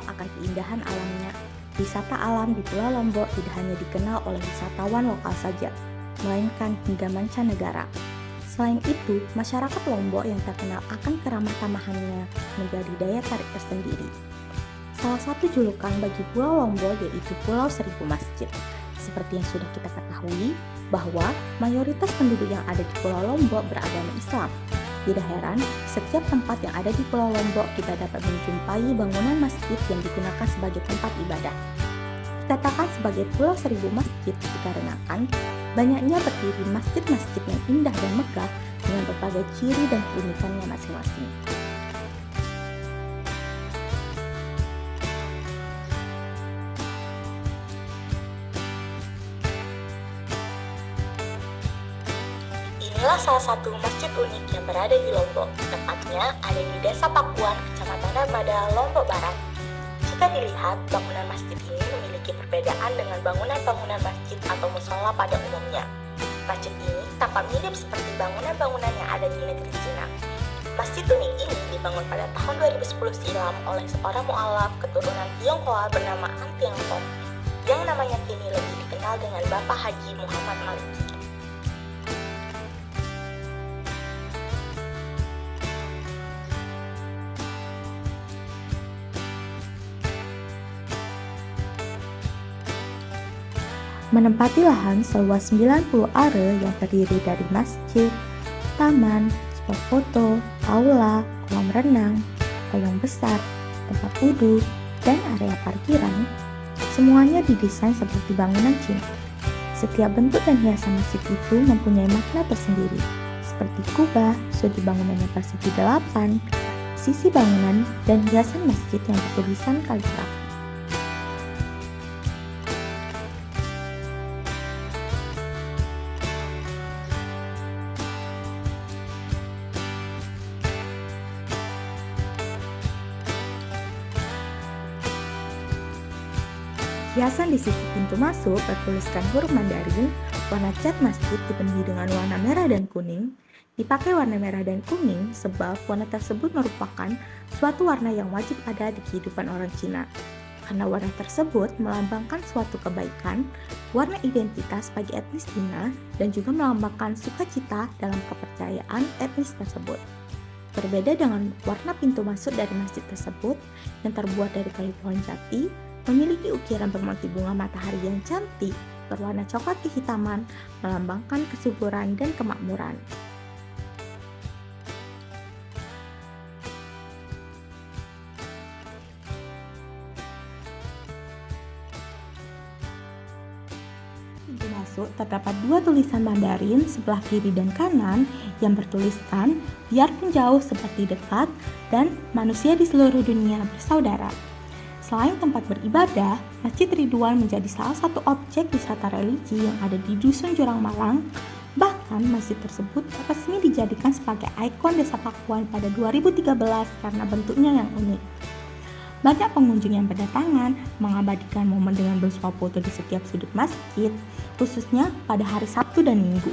akan keindahan alamnya. Wisata alam di Pulau Lombok tidak hanya dikenal oleh wisatawan lokal saja, melainkan hingga mancanegara. Selain itu, masyarakat Lombok yang terkenal akan keramah tamahannya menjadi daya tarik tersendiri. Salah satu julukan bagi Pulau Lombok yaitu Pulau Seribu Masjid. Seperti yang sudah kita ketahui, bahwa mayoritas penduduk yang ada di Pulau Lombok beragama Islam. Tidak heran, setiap tempat yang ada di Pulau Lombok kita dapat menjumpai bangunan masjid yang digunakan sebagai tempat ibadah. Dikatakan sebagai Pulau Seribu Masjid dikarenakan banyaknya berdiri masjid-masjid yang indah dan megah dengan berbagai ciri dan keunikannya masing-masing. Inilah salah satu masjid unik yang berada di Lombok, tepatnya ada di Desa Pakuan, Kecamatan Armada, Lombok Barat. Jika dilihat, bangunan masjid ini memiliki perbedaan dengan bangunan-bangunan masjid atau musola pada umumnya. Masjid ini tampak mirip seperti bangunan-bangunan yang ada di negeri Cina. Masjid unik ini dibangun pada tahun 2010 silam oleh seorang mualaf keturunan Tionghoa bernama An Tiongkok, yang namanya kini lebih dikenal dengan Bapak Haji Muhammad Maliki. Menempati lahan seluas 90 are yang terdiri dari masjid, taman, spot foto, aula, kolam renang, payung besar, tempat wudhu, dan area parkiran, semuanya didesain seperti bangunan Cina. Setiap bentuk dan hiasan masjid itu mempunyai makna tersendiri, seperti kubah, sudut bangunan yang persegi 8, sisi bangunan, dan hiasan masjid yang bertulisan kaligrafi. Hiasan di sisi pintu masuk bertuliskan huruf Mandarin, warna cat masjid dipenuhi dengan warna merah dan kuning. Dipakai warna merah dan kuning sebab warna tersebut merupakan suatu warna yang wajib ada di kehidupan orang Cina. Karena warna tersebut melambangkan suatu kebaikan, warna identitas bagi etnis Cina, dan juga melambangkan sukacita dalam kepercayaan etnis tersebut. Berbeda dengan warna pintu masuk dari masjid tersebut yang terbuat dari kayu pohon jati, memiliki ukiran bermotif bunga matahari yang cantik, berwarna coklat kehitaman, melambangkan kesuburan dan kemakmuran. Pintu masuk terdapat dua tulisan Mandarin sebelah kiri dan kanan yang bertuliskan biarpun jauh seperti dekat dan manusia di seluruh dunia bersaudara. Selain tempat beribadah, Masjid Ridwan menjadi salah satu objek wisata religi yang ada di Dusun Jurang Malang. Bahkan masjid tersebut resmi dijadikan sebagai ikon Desa Pakuan pada 2013 karena bentuknya yang unik. Banyak pengunjung yang berdatangan mengabadikan momen dengan bersuah foto di setiap sudut masjid, khususnya pada hari Sabtu dan Minggu.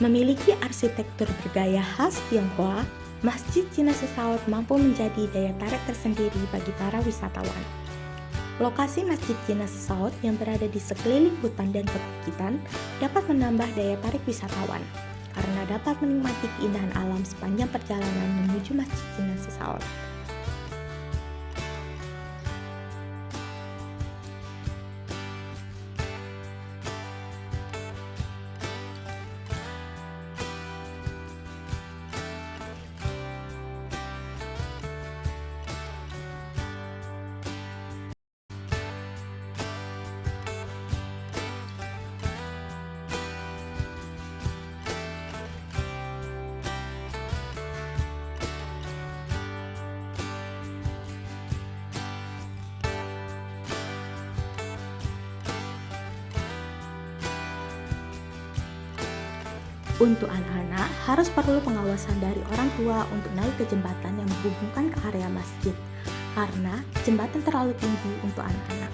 Memiliki arsitektur bergaya khas Tionghoa, Masjid Cina Sesaut mampu menjadi daya tarik tersendiri bagi para wisatawan. Lokasi Masjid Cina Sesaut yang berada di sekeliling hutan dan perbukitan dapat menambah daya tarik wisatawan, karena dapat menikmati keindahan alam sepanjang perjalanan menuju Masjid Cina Sesaut. Untuk anak-anak, harus perlu pengawasan dari orang tua untuk naik ke jembatan yang menghubungkan ke area masjid, karena jembatan terlalu tinggi untuk anak-anak.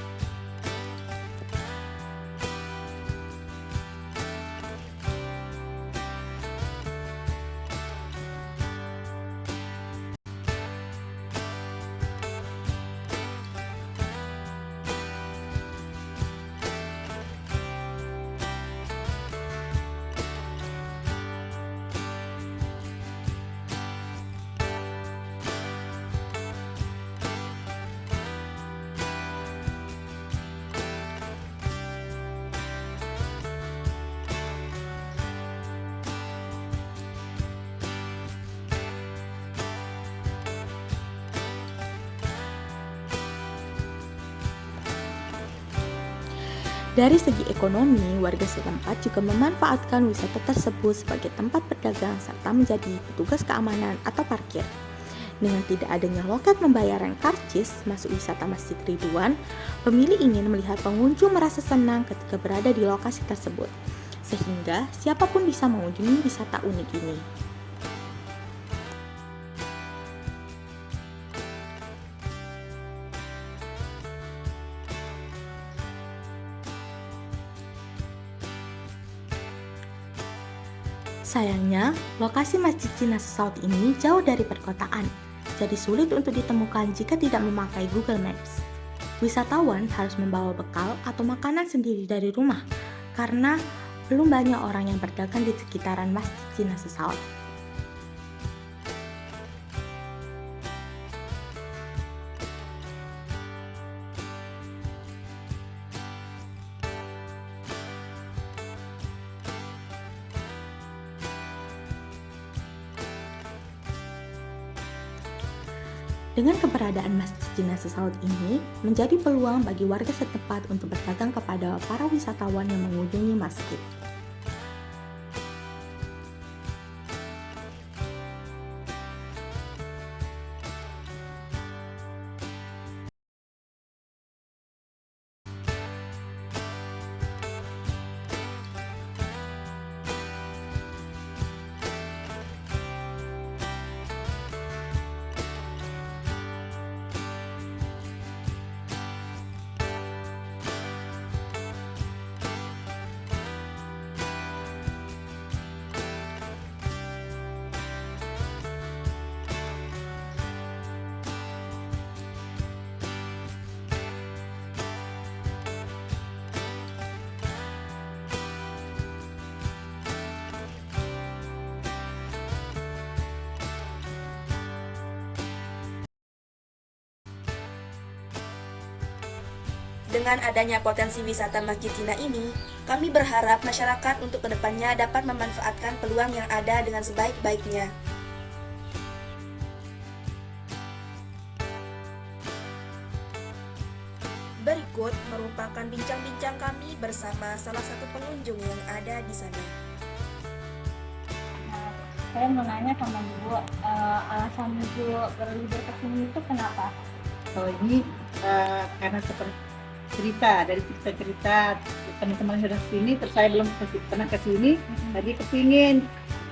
Dari segi ekonomi, warga setempat juga memanfaatkan wisata tersebut sebagai tempat berdagang serta menjadi petugas keamanan atau parkir. Dengan tidak adanya loket pembayaran karcis masuk wisata Masjid Ridwan, pemilik ingin melihat pengunjung merasa senang ketika berada di lokasi tersebut, sehingga siapapun bisa mengunjungi wisata unik ini. Sayangnya, lokasi Masjid Cina Sesaut ini jauh dari perkotaan, jadi sulit untuk ditemukan jika tidak memakai Google Maps. Wisatawan harus membawa bekal atau makanan sendiri dari rumah, karena belum banyak orang yang berdagang di sekitaran Masjid Cina Sesaut. Dengan keberadaan Masjid Cina Sesaut ini, menjadi peluang bagi warga setempat untuk berdagang kepada para wisatawan yang mengunjungi masjid. Dengan adanya potensi wisata Masjid Cina ini, kami berharap masyarakat untuk kedepannya dapat memanfaatkan peluang yang ada dengan sebaik-baiknya. Berikut merupakan bincang-bincang kami bersama salah satu pengunjung yang ada di sana. Saya mau nanya sama Ibu, alasan Ibu berlibur ke sini itu kenapa? Kalau ini karena seperti dari cerita-cerita teman-teman yang sudah kesini, terus saya belum pernah kesini, tadi kepingin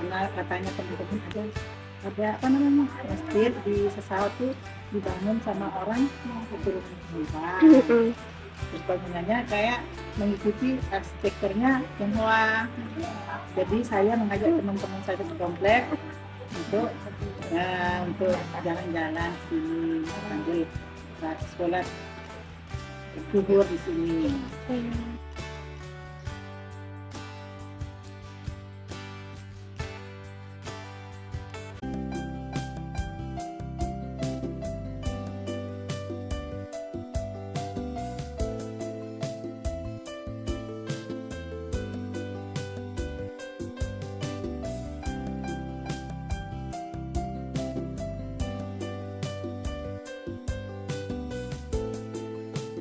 karena katanya teman-teman ada apa namanya masjid di Sesaut tuh dibangun sama orang keturunan Tionghoa. Terus bangunannya kayak mengikuti arsitekturnya Tionghoa. Jadi saya mengajak teman-teman saya ke komplek untuk jalan-jalan sini sambil sekolah zuhur di sini.